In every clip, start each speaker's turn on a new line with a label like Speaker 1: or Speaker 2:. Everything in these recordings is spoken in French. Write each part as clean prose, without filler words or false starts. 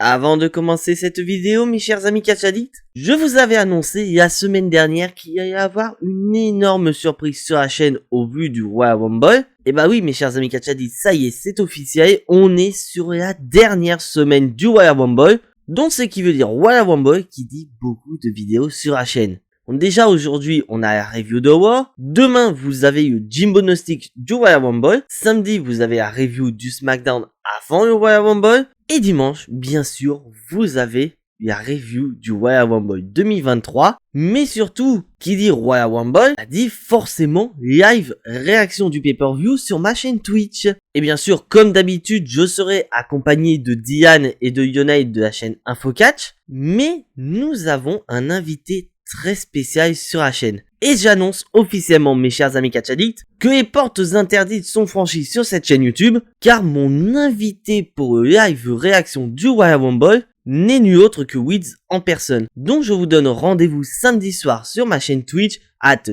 Speaker 1: Avant de commencer cette vidéo, mes chers amis catch addicts, je vous avais annoncé la semaine dernière qu'il allait y avoir une énorme surprise sur la chaîne au vu du Royal Rumble. Et bah oui, mes chers amis catch addicts, ça y est, c'est officiel, on est sur la dernière semaine du Royal Rumble. Donc ce qui veut dire Royal Rumble qui dit beaucoup de vidéos sur la chaîne. Donc déjà aujourd'hui on a la review de War, demain vous avez eu Jimbo Gnostic du Royal Rumble, samedi vous avez la review du SmackDown avant le Royal Rumble, et dimanche bien sûr vous avez la review du Royal Rumble 2023, mais surtout qui dit Royal Rumble a dit forcément live réaction du pay-per-view sur ma chaîne Twitch. Et bien sûr comme d'habitude je serai accompagné de Diane et de Yonai de la chaîne InfoCatch, mais nous avons un invité très spécial sur la chaîne. Et j'annonce officiellement mes chers amis catch addicts que les portes interdites sont franchies sur cette chaîne YouTube, car mon invité pour le live réaction du Royal Rumble n'est nul autre que Wiz en personne. Donc je vous donne rendez-vous samedi soir sur ma chaîne Twitch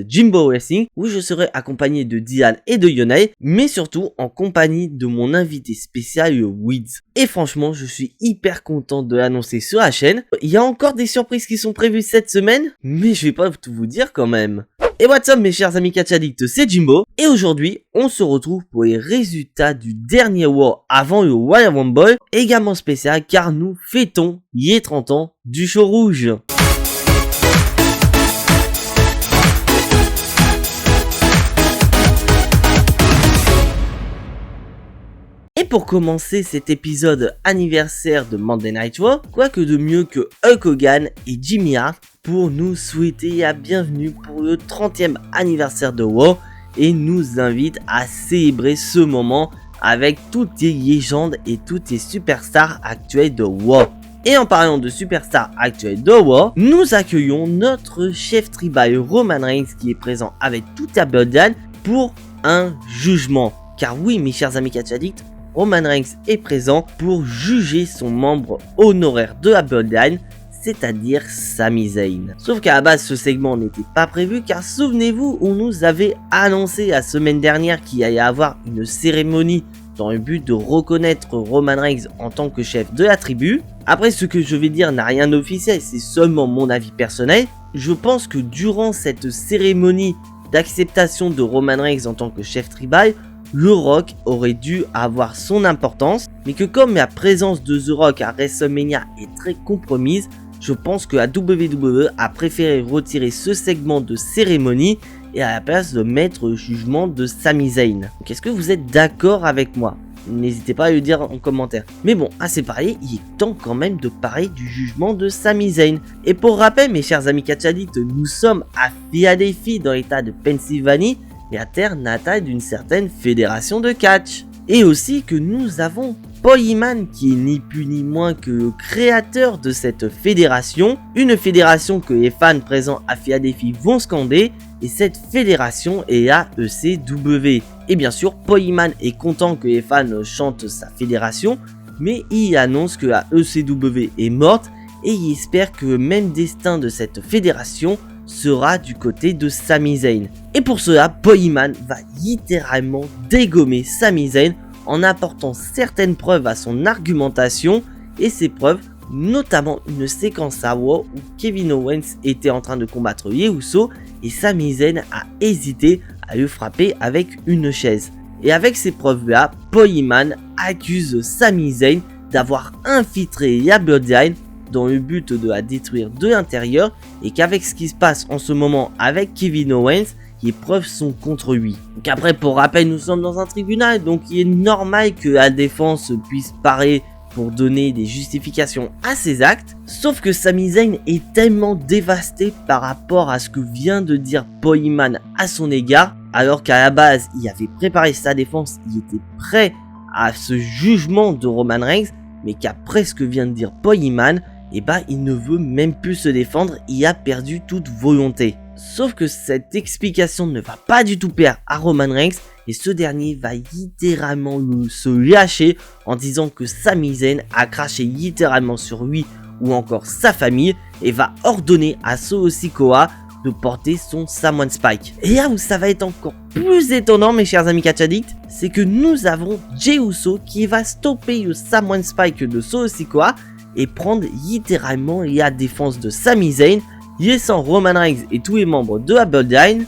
Speaker 1: @Jimbo Wrestling, où je serai accompagné de Diane et de Yonai, mais surtout en compagnie de mon invité spécial Wiz. Et franchement je suis hyper content de l'annoncer sur la chaîne. Il y a encore des surprises qui sont prévues cette semaine, mais je vais pas tout vous dire quand même. Et what's up mes chers amis catch addicts, c'est Jimbo, et aujourd'hui on se retrouve pour les résultats du dernier War avant le Royal Rumble, également spécial car nous fêtons les 30 ans du show rouge. Et pour commencer cet épisode anniversaire de Monday Night Raw, quoi que de mieux que Hulk Hogan et Jimmy Hart pour nous souhaiter la bienvenue pour le 30e anniversaire de Raw et nous invite à célébrer ce moment avec toutes les légendes et toutes les superstars actuelles de Raw. Et en parlant de superstars actuelles de Raw, nous accueillons notre chef tribal Roman Reigns qui est présent avec toute la Bloodline pour un jugement. Car oui mes chers amis catch addicts, Roman Reigns est présent pour juger son membre honoraire de la Bloodline, c'est-à-dire Sami Zayn. Sauf qu'à la base ce segment n'était pas prévu car souvenez-vous on nous avait annoncé la semaine dernière qu'il allait y avoir une cérémonie dans le but de reconnaître Roman Reigns en tant que chef de la tribu. Après ce que je vais dire n'a rien d'officiel, c'est seulement mon avis personnel. Je pense que durant cette cérémonie d'acceptation de Roman Reigns en tant que chef tribal, le Rock aurait dû avoir son importance, mais que comme la présence de The Rock à WrestleMania est très compromise, je pense que la WWE a préféré retirer ce segment de cérémonie et à la place de mettre le jugement de Sami Zayn. Donc est-ce que vous êtes d'accord avec moi? N'hésitez pas à le dire en commentaire. Mais bon, assez parlé, il est temps quand même de parler du jugement de Sami Zayn. Et pour rappel, mes chers amis catch addicts, nous sommes à Philadelphie dans l'état de Pennsylvanie, la terre natale d'une certaine fédération de catch. Et aussi que nous avons Paul Heyman qui est ni plus ni moins que le créateur de cette fédération, une fédération que les fans présents à Philadelphie vont scander, et cette fédération est la ECW. Et bien sûr Paul Heyman est content que les fans chantent sa fédération, mais il annonce que la ECW est morte et il espère que le même destin de cette fédération sera du côté de Sami Zayn. Et pour cela, Paul Heyman va littéralement dégommer Sami Zayn en apportant certaines preuves à son argumentation, et ces preuves, notamment une séquence à Raw où Kevin Owens était en train de combattre les Usos et Sami Zayn a hésité à le frapper avec une chaise. Et avec ces preuves-là, Paul Heyman accuse Sami Zayn d'avoir infiltré la Bloodline dans le but de la détruire de l'intérieur, et qu'avec ce qui se passe en ce moment avec Kevin Owens, les preuves sont contre lui. Donc après, pour rappel, nous sommes dans un tribunal, donc il est normal que la défense puisse parler pour donner des justifications à ses actes, sauf que Sami Zayn est tellement dévasté par rapport à ce que vient de dire Paul Heyman à son égard, alors qu'à la base il avait préparé sa défense, il était prêt à ce jugement de Roman Reigns, mais qu'après ce que vient de dire Paul Heyman, et bah il ne veut même plus se défendre, il a perdu toute volonté. Sauf que cette explication ne va pas du tout plaire à Roman Reigns, et ce dernier va littéralement se lâcher en disant que Sami Zayn a craché littéralement sur lui ou encore sa famille, et va ordonner à Solo Sikoa de porter son Samoan Spike. Et là où ça va être encore plus étonnant mes chers amis catch addicts, c'est que nous avons Jey Uso qui va stopper le Samoan Spike de Solo Sikoa et prendre littéralement la défense de Sami Zayn, laissant Roman Reigns et tous les membres de la Bloodline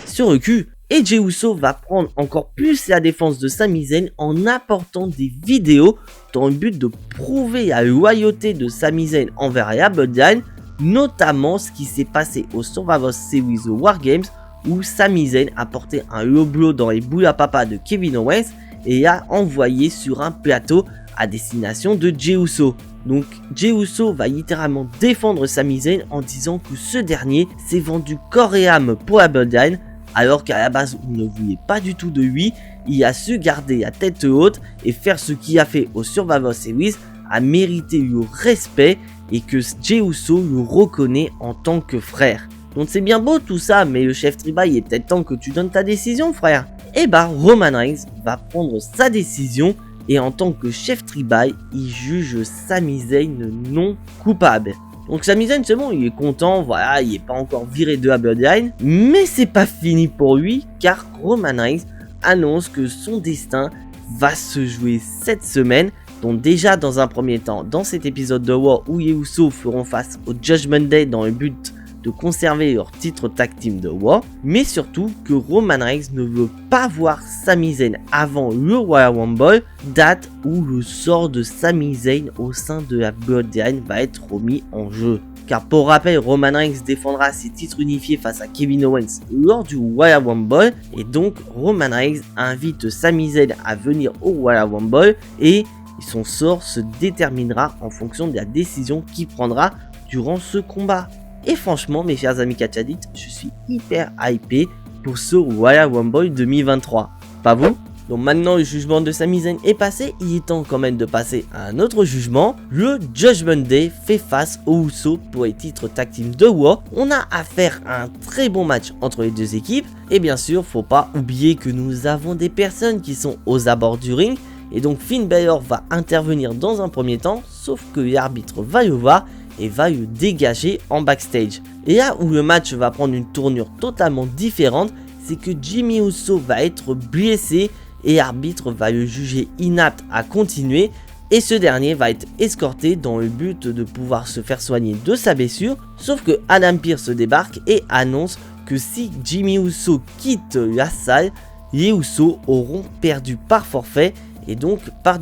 Speaker 1: sur le cul. Et Jey Uso va prendre encore plus la défense de Sami Zayn en apportant des vidéos dans le but de prouver la loyauté de Sami Zayn envers la Bloodline, notamment ce qui s'est passé au Survivor Series War Games où Sami Zayn a porté un low blow dans les boules à papa de Kevin Owens et a envoyé sur un plateau à destination de Jey Uso. Donc Jey Uso va littéralement défendre Sami Zayn en disant que ce dernier s'est vendu corps et âme pour la Bloodline, alors qu'à la base on ne voulait pas du tout de lui. Il a su garder la tête haute et faire ce qu'il a fait au Survivor Series, a mérité le respect et que Jey Uso le reconnaît en tant que frère. Donc c'est bien beau tout ça, mais le chef tribal, il est peut-être temps que tu donnes ta décision, frère. Et bah Roman Reigns va prendre sa décision et en tant que chef tribal, il juge Sami Zayn non coupable. Donc Sami Zayn, c'est bon, il est content, voilà, il est pas encore viré de la Bloodline, mais c'est pas fini pour lui car Roman Reigns annonce que son destin va se jouer cette semaine. Donc déjà dans un premier temps, dans cet épisode de War où les Usos feront face au Judgment Day dans le but de conserver leur titre tag team de War, mais surtout que Roman Reigns ne veut pas voir Sami Zayn avant le Royal Rumble, date où le sort de Sami Zayn au sein de la Bloodline va être remis en jeu. Car pour rappel, Roman Reigns défendra ses titres unifiés face à Kevin Owens lors du Royal Rumble, et donc Roman Reigns invite Sami Zayn à venir au Royal Rumble et son sort se déterminera en fonction de la décision qu'il prendra durant ce combat. Et franchement, mes chers amis catchadites, je suis hyper hypé pour ce Royal Rumble 2023. Pas vous? Donc maintenant le jugement de Sami Zayn est passé, il est temps quand même de passer à un autre jugement. Le Judgment Day fait face aux Usos pour les titres tag team de War. On a affaire à un très bon match entre les deux équipes. Et bien sûr, faut pas oublier que nous avons des personnes qui sont aux abords du ring. Et donc Finn Balor va intervenir dans un premier temps, sauf que l'arbitre va le voir et va le dégager en backstage. Et là où le match va prendre une tournure totalement différente, c'est que Jimmy Uso va être blessé et l'arbitre va le juger inapte à continuer. Et ce dernier va être escorté dans le but de pouvoir se faire soigner de sa blessure. Sauf que Adam Pearce débarque et annonce que si Jimmy Uso quitte la salle, les Usos auront perdu par forfait et donc par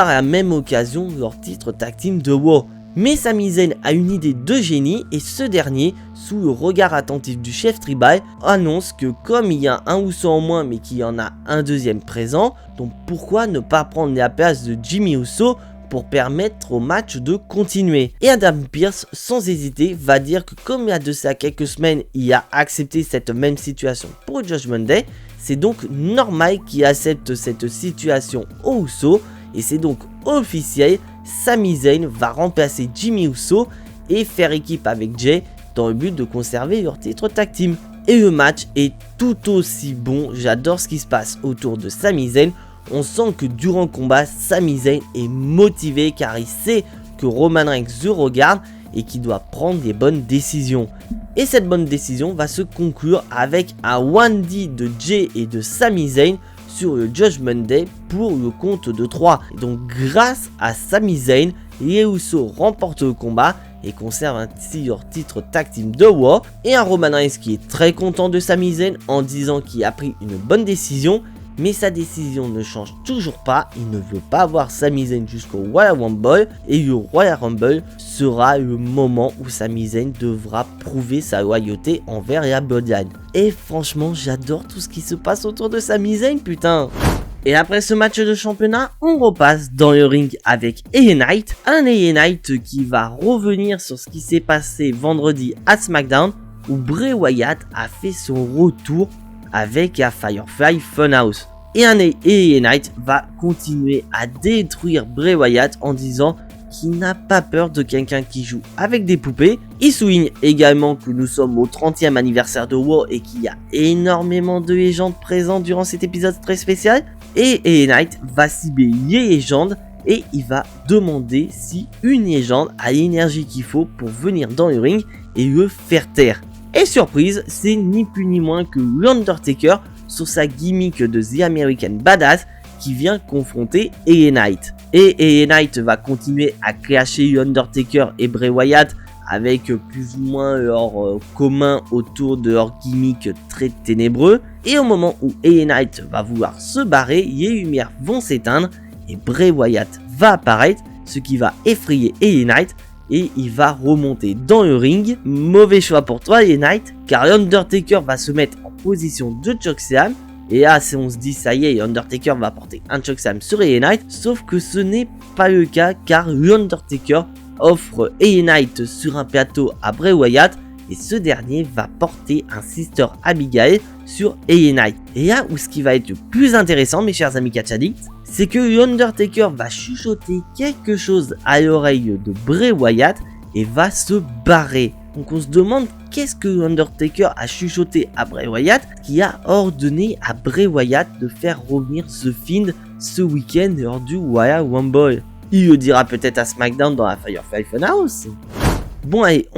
Speaker 1: la même occasion leur titre tag team de War. Mais Sami Zayn a une idée de génie et ce dernier, sous le regard attentif du chef tribal, annonce que comme il y a un Uso en moins mais qu'il y en a un deuxième présent, donc pourquoi ne pas prendre la place de Jimmy Uso pour permettre au match de continuer. Et Adam Pearce, sans hésiter, va dire que comme il y a de ça quelques semaines, il a accepté cette même situation pour Judgment Day, c'est donc normal qu'il accepte cette situation au Uso et c'est donc officiel. Sami Zayn va remplacer Jimmy Uso et faire équipe avec Jey dans le but de conserver leur titre tag team. Et le match est tout aussi bon, j'adore ce qui se passe autour de Sami Zayn. On sent que durant le combat, Sami Zayn est motivé car il sait que Roman Reigns le regarde et qu'il doit prendre les bonnes décisions. Et cette bonne décision va se conclure avec un 1D de Jey et de Sami Zayn sur le Judgment Day pour le compte de 3. Et donc grâce à Sami Zayn, les Usos remportent le combat et conservent ainsi leur titre tag team de War. Et un Roman Reigns qui est très content de Sami Zayn en disant qu'il a pris une bonne décision. Mais sa décision ne change toujours pas, il ne veut pas voir Sami Zayn jusqu'au Royal Rumble. Et le Royal Rumble sera le moment où Sami Zayn devra prouver sa loyauté envers la Bloodline. Et franchement, j'adore tout ce qui se passe autour de Sami Zayn, putain. Et après ce match de championnat, on repasse dans le ring avec LA Knight. Un LA Knight qui va revenir sur ce qui s'est passé vendredi à SmackDown, où Bray Wyatt a fait son retour avec la Firefly Funhouse. Et un LA Knight va continuer à détruire Bray Wyatt en disant qu'il n'a pas peur de quelqu'un qui joue avec des poupées. Il souligne également que nous sommes au 30e anniversaire de War et qu'il y a énormément de légendes présentes durant cet épisode très spécial. Et LA Knight va cibler les légendes et il va demander si une légende a l'énergie qu'il faut pour venir dans le ring et le faire taire. Et surprise, c'est ni plus ni moins que l'Undertaker sur sa gimmick de The American Badass qui vient confronter LA Knight. Et LA Knight va continuer à clasher Undertaker et Bray Wyatt avec plus ou moins leur commun autour de leur gimmick très ténébreux. Et au moment où LA Knight va vouloir se barrer, les lumières vont s'éteindre et Bray Wyatt va apparaître, ce qui va effrayer LA Knight et il va remonter dans le ring. Mauvais choix pour toi LA Knight, car Undertaker va se mettre en position de chokeslam. Et là, si on se dit ça y est, Undertaker va porter un chokeslam sur LA Knight, sauf que ce n'est pas le cas car Undertaker offre LA Knight sur un plateau à Bray Wyatt et ce dernier va porter un Sister Abigail sur LA Knight. Et là où ce qui va être le plus intéressant, mes chers amis catch addicts, c'est que Undertaker va chuchoter quelque chose à l'oreille de Bray Wyatt et va se barrer. Donc on se demande qu'est-ce que Undertaker a chuchoté à Bray Wyatt qui a ordonné à Bray Wyatt de faire revenir The Fiend ce week-end lors du Royal Rumble. Il le dira peut-être à SmackDown dans la Firefly Funhouse. Bon allez,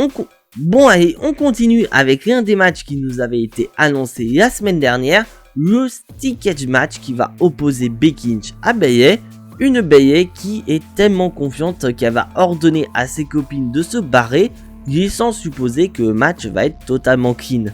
Speaker 1: on continue avec l'un des matchs qui nous avait été annoncé la semaine dernière, le Steel Cage match qui va opposer Becky Lynch à Bayley. Une Bayley qui est tellement confiante qu'elle va ordonner à ses copines de se barrer, laissant supposer que le match va être totalement clean.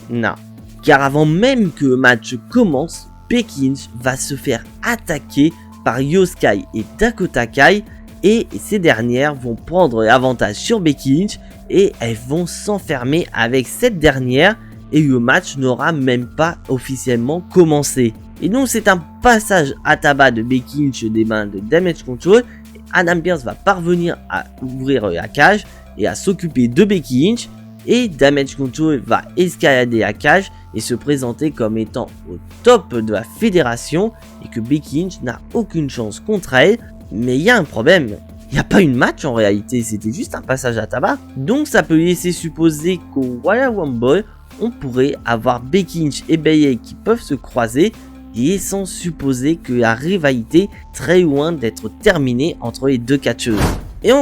Speaker 1: Non, car avant même que le match commence, Becky Lynch va se faire attaquer par Io Sky et Dakota Kai et ces dernières vont prendre l'avantage sur Becky Lynch et elles vont s'enfermer avec cette dernière et le match n'aura même pas officiellement commencé. Et donc c'est un passage à tabac de Becky Lynch des mains de Damage Control. Adam Pearce va parvenir à ouvrir la cage et à s'occuper de Becky Lynch et Damage Control va escalader la cage et se présenter comme étant au top de la fédération et que Becky Lynch n'a aucune chance contre elle. Mais il y a un problème, il n'y a pas une match en réalité, c'était juste un passage à tabac. Donc ça peut laisser supposer qu'au Royal Rumble, on pourrait avoir Becky Lynch et Bayley qui peuvent se croiser et sans supposer que la rivalité très loin d'être terminée entre les deux catcheuses. Et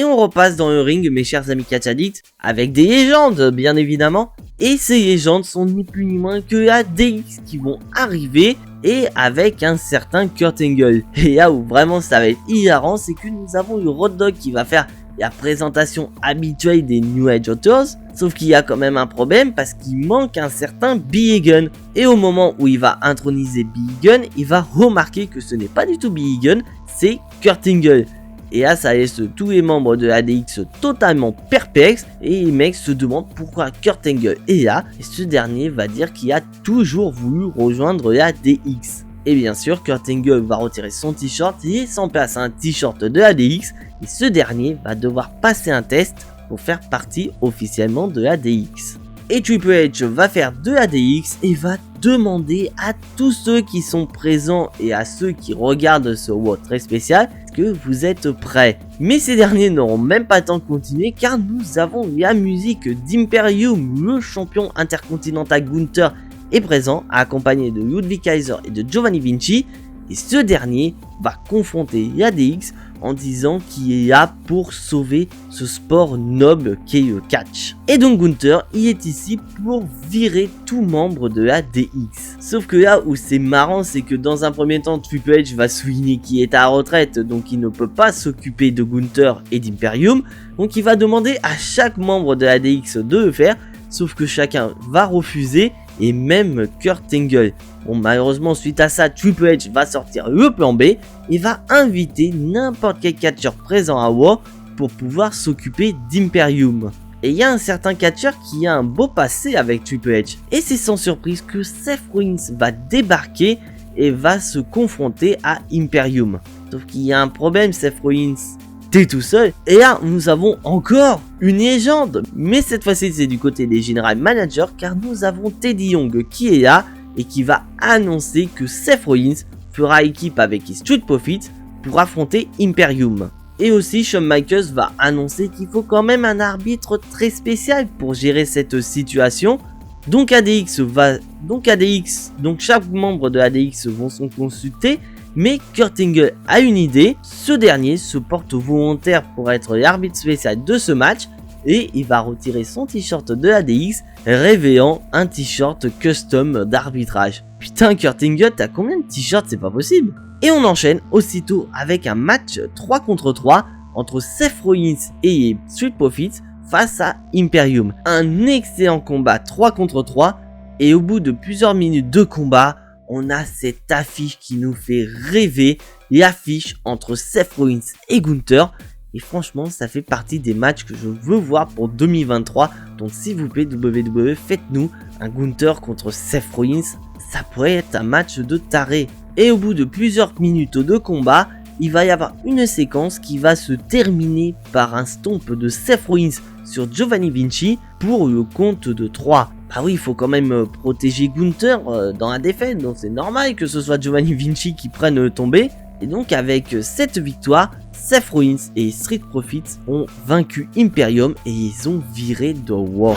Speaker 1: on repasse dans le ring, mes chers amis catch addicts, avec des légendes bien évidemment. Et ces légendes sont ni plus ni moins que la DX qui vont arriver et avec un certain Kurt Angle. Et là où vraiment ça va être hilarant, c'est que nous avons le Road Dogg qui va faire la présentation habituelle des New Age Authors, sauf qu'il y a quand même un problème parce qu'il manque un certain Billy Gunn. Et au moment où il va introniser Billy Gunn, il va remarquer que ce n'est pas du tout Billy Gunn, c'est Kurt Angle. Et là ça laisse tous les membres de ADX totalement perplexes et les mecs se demandent pourquoi Kurt Angle est là. Et ce dernier va dire qu'il a toujours voulu rejoindre l'ADX. Et bien sûr, Kurt Angle va retirer son t-shirt et s'en passe un t-shirt de ADX. Et ce dernier va devoir passer un test pour faire partie officiellement de ADX. Et Triple H va faire de ADX et va demander à tous ceux qui sont présents et à ceux qui regardent ce Raw très spécial que vous êtes prêts. Mais ces derniers n'auront même pas le temps de continuer car nous avons la musique d'Imperium, le champion intercontinental Gunther est présent, accompagné de Ludwig Kaiser et de Giovanni Vinci, et ce dernier va confronter l'ADX en disant qu'il est là pour sauver ce sport noble qu'est le catch. Et donc Gunther, il est ici pour virer tout membre de l'ADX. Sauf que là où c'est marrant, c'est que dans un premier temps, Triple H va souligner qu'il est à la retraite, donc il ne peut pas s'occuper de Gunther et d'Imperium, donc il va demander à chaque membre de l'ADX de le faire, sauf que chacun va refuser, et même Kurt Angle. Bon, malheureusement, suite à ça, Triple H va sortir le plan B et va inviter n'importe quel catcheur présent à Raw pour pouvoir s'occuper d'Imperium. Et il y a un certain catcheur qui a un beau passé avec Triple H. Et c'est sans surprise que Seth Rollins va débarquer et va se confronter à Imperium. Sauf qu'il y a un problème, Seth Rollins. T'es tout seul. Et là, nous avons encore une légende. Mais cette fois-ci, c'est du côté des General Managers car nous avons Teddy Young qui est là et qui va annoncer que Seth Rollins fera équipe avec les Street Profits pour affronter Imperium. Et aussi, Shawn Michaels va annoncer qu'il faut quand même un arbitre très spécial pour gérer cette situation. Donc chaque membre de ADX vont se consulter. Mais Kurt Angle a une idée, ce dernier se porte volontaire pour être l'arbitre spécial de ce match et il va retirer son t-shirt de ADX, révélant un t-shirt custom d'arbitrage. Putain, Kurt Angle, t'as combien de t-shirts? C'est pas possible. Et on enchaîne aussitôt avec un match 3 contre 3 entre Seth Rollins et Street Profits face à Imperium. Un excellent combat 3 contre 3 et au bout de plusieurs minutes de combat, on a cette affiche qui nous fait rêver, l'affiche entre Seth Rollins et Gunther. Et franchement, ça fait partie des matchs que je veux voir pour 2023. Donc s'il vous plaît, WWE, faites-nous un Gunther contre Seth Rollins. Ça pourrait être un match de taré. Et au bout de plusieurs minutes de combat, il va y avoir une séquence qui va se terminer par un stomp de Seth Rollins sur Giovanni Vinci pour le compte de 3. Bah oui, il faut quand même protéger Gunther dans la défaite, donc c'est normal que ce soit Giovanni Vinci qui prenne tomber. Et donc avec cette victoire, Seth Rollins et Street Profits ont vaincu Imperium et ils ont viré de War.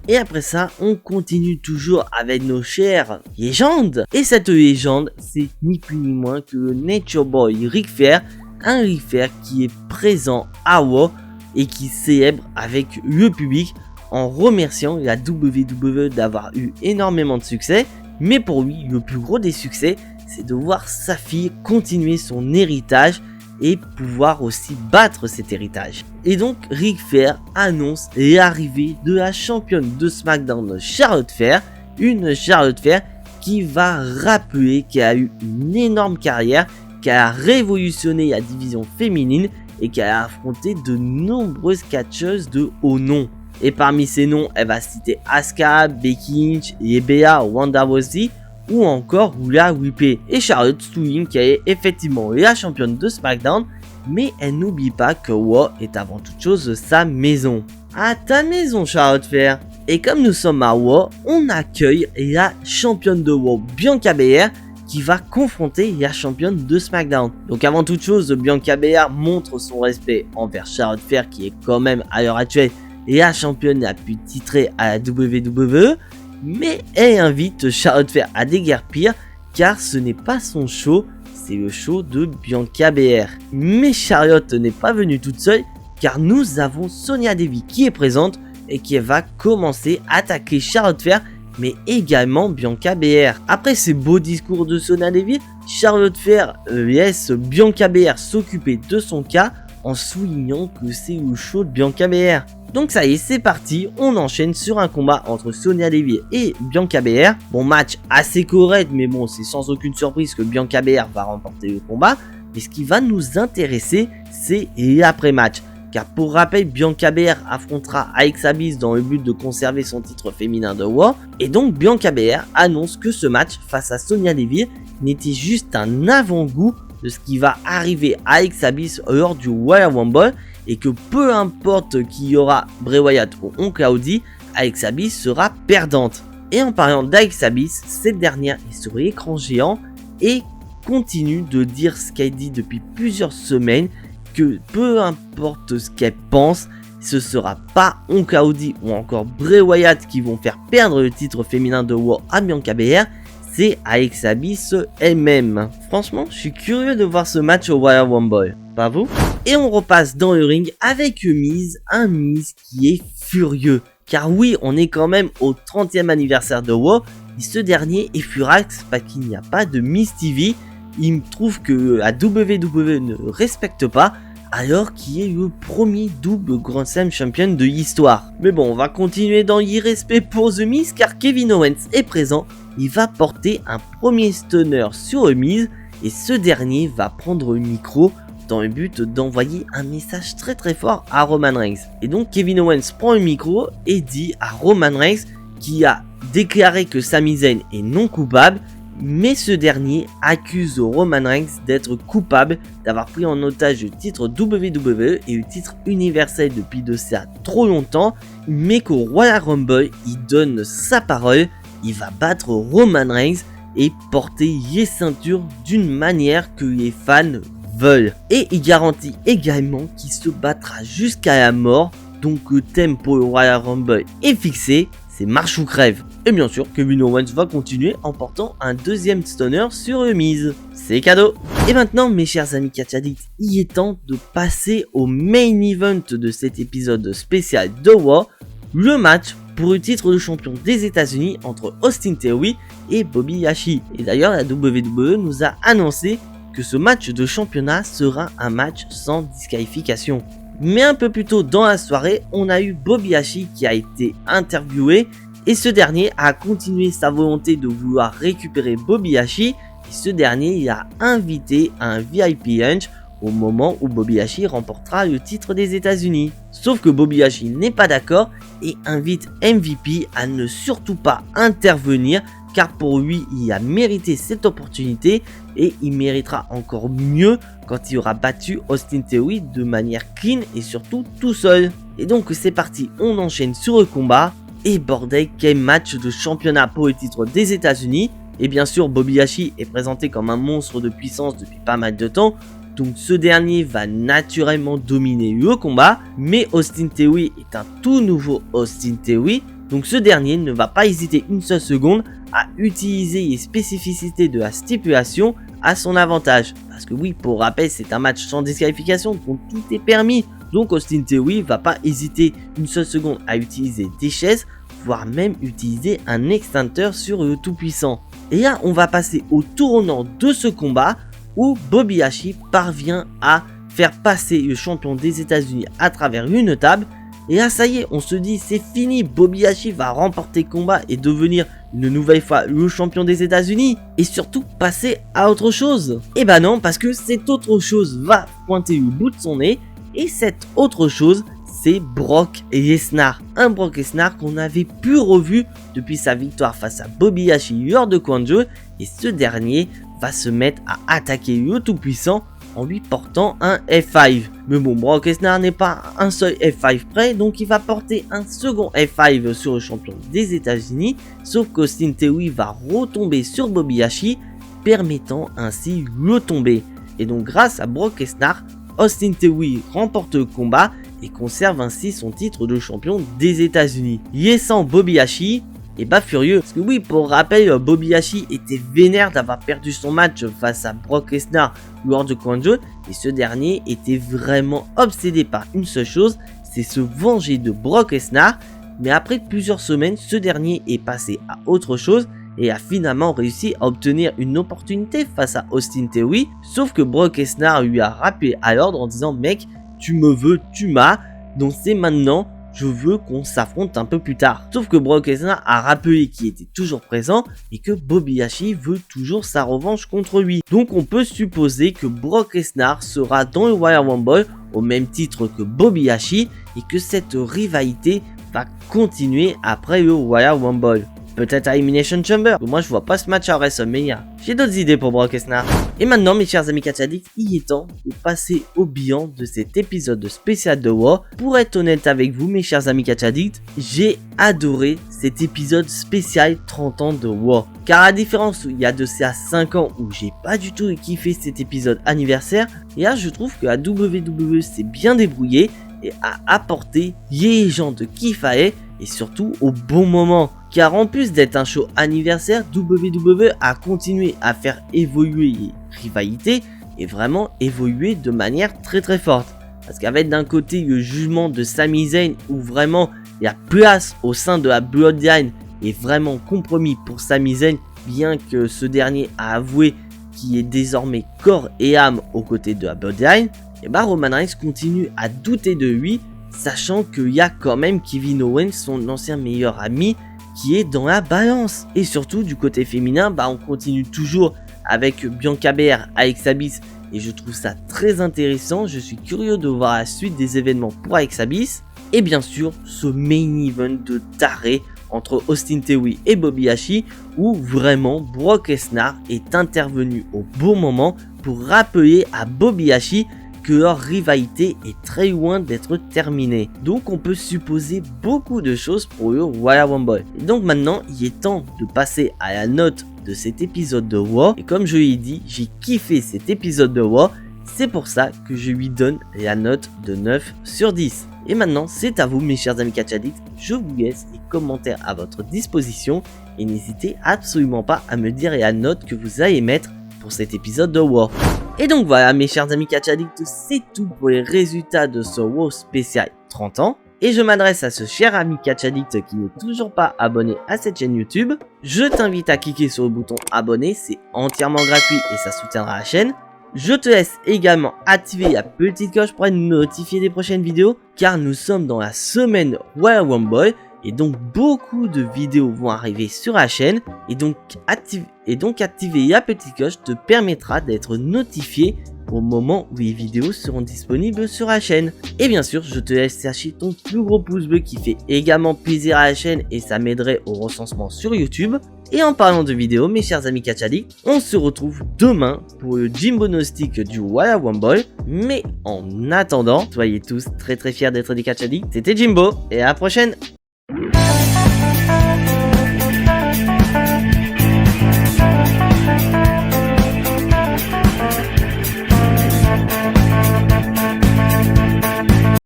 Speaker 1: Et après ça, on continue toujours avec nos chères légendes. Et cette légende, c'est ni plus ni moins que Nature Boy Ric Flair. Un Ric Flair qui est présent à Raw et qui célèbre avec le public en remerciant la WWE d'avoir eu énormément de succès. Mais pour lui, le plus gros des succès, c'est de voir sa fille continuer son héritage et pouvoir aussi battre cet héritage. Et donc Ric Flair annonce l'arrivée de la championne de SmackDown Charlotte Flair, une Charlotte Flair qui va rappeler qu'elle a eu une énorme carrière, qu'elle a révolutionné la division féminine et qu'elle a affronté de nombreuses catcheuses de haut nom. Et parmi ces noms, elle va citer Asuka, Becky Lynch, Bea, Ronda Rousey ou encore Rhea Ripley. Et Charlotte souligne qu'elle est effectivement la championne de SmackDown, mais elle n'oublie pas que Raw est avant toute chose sa maison. À ta maison, Charlotte Flair. Et comme nous sommes à Raw, on accueille la championne de Raw, Bianca Belair, qui va confronter la championne de SmackDown. Donc avant toute chose, Bianca Belair montre son respect envers Charlotte Flair, qui est quand même à l'heure actuelle la championne la plus titrée à la WWE. Mais elle invite Charlotte Flair à déguerpir car ce n'est pas son show, c'est le show de Bianca Belair. Mais Charlotte n'est pas venue toute seule car nous avons Sonya Deville qui est présente et qui va commencer à attaquer Charlotte Flair mais également Bianca Belair. Après ces beaux discours de Sonya Deville, Charlotte Flair laisse Bianca Belair s'occuper de son cas en soulignant que c'est le show de Bianca Belair. Donc ça y est, c'est parti, on enchaîne sur un combat entre Sonya Deville et Bianca Belair. Bon, match assez correct, mais bon, c'est sans aucune surprise que Bianca Belair va remporter le combat. Mais ce qui va nous intéresser, c'est l'après-match. Car pour rappel, Bianca Belair affrontera Alexa Bliss dans le but de conserver son titre féminin de Raw. Et donc Bianca Belair annonce que ce match face à Sonya Deville n'était juste un avant-goût de ce qui va arriver à Alexa Bliss lors du Royal Rumble. Et que peu importe qui y aura Bray Wyatt ou Oncle Howdy, Alexa Bliss sera perdante. Et en parlant d'Alexa Bliss, cette dernière est sur l'écran géant et continue de dire ce qu'elle dit depuis plusieurs semaines, que peu importe ce qu'elle pense, ce sera pas Oncle Howdy ou encore Bray Wyatt qui vont faire perdre le titre féminin de Raw à Bianca Belair, c'est Alexa Bliss elle-même. Franchement, je suis curieux de voir ce match au Royal Rumble. Pas vous? Et on repasse dans le ring avec Miz, un Miz qui est furieux. Car oui, on est quand même au 30e anniversaire de Raw, et ce dernier est furax parce qu'il n'y a pas de Miz TV. Il me trouve que la WWE ne respecte pas, alors qu'il est le premier double Grand Slam champion de l'histoire. Mais bon, on va continuer dans l'irrespect pour The Miz, car Kevin Owens est présent. Il va porter un premier stunner sur The Miz, et ce dernier va prendre le micro dans le but d'envoyer un message très fort à Roman Reigns. Et donc Kevin Owens prend le micro et dit à Roman Reigns qui a déclaré que Sami Zayn est non coupable, mais ce dernier accuse Roman Reigns d'être coupable d'avoir pris en otage le titre WWE et le titre universel depuis de ça trop longtemps, mais qu'au Royal Rumble il donne sa parole, il va battre Roman Reigns et porter les ceintures d'une manière que les fans veulent. Et il garantit également qu'il se battra jusqu'à la mort, donc le thème pour le Royal Rumble est fixé, c'est marche ou crève. Et bien sûr, Kevin Owens va continuer en portant un deuxième stunner sur remise. C'est cadeau. Et maintenant, mes chers amis Catch Addicts, il est temps de passer au main event de cet épisode spécial de Raw, le match pour le titre de champion des États-Unis entre Austin Theory et Bobby Lashley. Et d'ailleurs, la WWE nous a annoncé que ce match de championnat sera un match sans disqualification. Mais un peu plus tôt dans la soirée, on a eu Bobby Lashley qui a été interviewé et ce dernier a continué sa volonté de vouloir récupérer Bobby Lashley et ce dernier il a invité à un VIP lunch au moment où Bobby Lashley remportera le titre des États-Unis. Sauf que Bobby Lashley n'est pas d'accord et invite MVP à ne surtout pas intervenir car pour lui il a mérité cette opportunité et il méritera encore mieux quand il aura battu Austin Theory de manière clean et surtout tout seul. Et donc c'est parti, on enchaîne sur le combat et bordel quel match de championnat pour le titre des États-Unis. Et bien sûr Bobby Lashley est présenté comme un monstre de puissance depuis pas mal de temps. Donc ce dernier va naturellement dominer le combat, mais Austin Theory est un tout nouveau Austin Theory, donc ce dernier ne va pas hésiter une seule seconde à utiliser les spécificités de la stipulation à son avantage. Parce que oui, pour rappel, c'est un match sans disqualification, donc tout est permis. Donc Austin Theory va pas hésiter une seule seconde à utiliser des chaises, voire même utiliser un extincteur sur le tout-puissant. Et là, on va passer au tournant de ce combat, où Bobby Lashley parvient à faire passer le champion des États-Unis à travers une table. Et là, ça y est, on se dit c'est fini, Bobby Lashley va remporter le combat et devenir une nouvelle fois le champion des États-Unis. Et surtout passer à autre chose. Et bah non, parce que cette autre chose va pointer le bout de son nez. Et cette autre chose, c'est Brock Lesnar. Un Brock Lesnar qu'on avait pu revu depuis sa victoire face à Bobby Lashley lors de Crown Jewel. Et ce dernier va se mettre à attaquer le tout-puissant en lui portant un F5. Mais bon, Brock Lesnar n'est pas un seul F5 près, donc il va porter un second F5 sur le champion des États-Unis, sauf qu'Austin Theory va retomber sur Bobby Lashley, permettant ainsi le tomber. Et donc grâce à Brock Lesnar, Austin Theory remporte le combat et conserve ainsi son titre de champion des États-Unis, laissant Bobby Lashley et bah furieux. Parce que oui, pour rappel, Bobby Lashley était vénère d'avoir perdu son match face à Brock Lesnar lors de Crown Jewel et ce dernier était vraiment obsédé par une seule chose, c'est se venger de Brock Lesnar. Mais après plusieurs semaines, ce dernier est passé à autre chose et a finalement réussi à obtenir une opportunité face à Austin Theory. Sauf que Brock Lesnar lui a rappelé à l'ordre en disant mec, tu me veux, tu m'as, donc c'est maintenant. Je veux qu'on s'affronte un peu plus tard. Sauf que Brock Lesnar a rappelé qu'il était toujours présent et que Bobby Lashley veut toujours sa revanche contre lui. Donc on peut supposer que Brock Lesnar sera dans le Royal Rumble au même titre que Bobby Lashley et que cette rivalité va continuer après le Royal Rumble. Peut-être à Elimination Chamber. Moi je vois pas ce match à WrestleMania. J'ai d'autres idées pour Brock Lesnar. Et maintenant mes chers amis Catch Addicts, il est temps de passer au bilan de cet épisode spécial de Raw. Pour être honnête avec vous mes chers amis Catch Addicts, j'ai adoré cet épisode spécial 30 ans de Raw. Car à la différence où il y a de ça 5 ans où j'ai pas du tout kiffé cet épisode anniversaire, et là je trouve que la WWE s'est bien débrouillée et a apporté les gens de qu'il fallait et surtout au bon moment. Car en plus d'être un show anniversaire, WWE a continué à faire évoluer les rivalités et vraiment évoluer de manière très forte. Parce qu'avec d'un côté le jugement de Sami Zayn où vraiment la place au sein de la Bloodline est vraiment compromis pour Sami Zayn, bien que ce dernier a avoué qu'il est désormais corps et âme aux côtés de la Bloodline, et bah Roman Reigns continue à douter de lui, sachant qu'il y a quand même Kevin Owens, son ancien meilleur ami, qui est dans la balance. Et surtout du côté féminin, bah on continue toujours avec Bianca Belair, Alexa Bliss, et je trouve ça très intéressant. Je suis curieux de voir la suite des événements pour Alexa Bliss. Et bien sûr, ce main event de taré entre Austin Theory et Bobby Lashley, où vraiment Brock Lesnar est intervenu au bon moment pour rappeler à Bobby Lashley que leur rivalité est très loin d'être terminée. Donc on peut supposer beaucoup de choses pour le Royal Rumble. Et donc maintenant, il est temps de passer à la note de cet épisode de Raw. Et comme je l'ai dit, j'ai kiffé cet épisode de Raw. C'est pour ça que je lui donne la note de 9 sur 10. Et maintenant, c'est à vous mes chers amis Catch Addicts, je vous laisse les commentaires à votre disposition et n'hésitez absolument pas à me dire la note que vous allez mettre pour cet épisode de WoW. Et donc voilà mes chers amis Catch Addicts, c'est tout pour les résultats de ce WoW spécial 30 ans. Et je m'adresse à ce cher ami Catch Addict qui n'est toujours pas abonné à cette chaîne YouTube. Je t'invite à cliquer sur le bouton abonner, c'est entièrement gratuit et ça soutiendra la chaîne. Je te laisse également activer la petite cloche pour être notifié des prochaines vidéos, car nous sommes dans la semaine Royal Rumble et donc beaucoup de vidéos vont arriver sur la chaîne et donc activer la petite cloche te permettra d'être notifié au moment où les vidéos seront disponibles sur la chaîne. Et bien sûr, je te laisse lâcher ton plus gros pouce bleu qui fait également plaisir à la chaîne et ça m'aiderait au recensement sur YouTube. Et en parlant de vidéos, mes chers amis Catch Addicts, on se retrouve demain pour le Jimbo Gnostic du Royal Rumble. Mais en attendant, soyez tous très fiers d'être des Catch Addicts. C'était Jimbo et à la prochaine.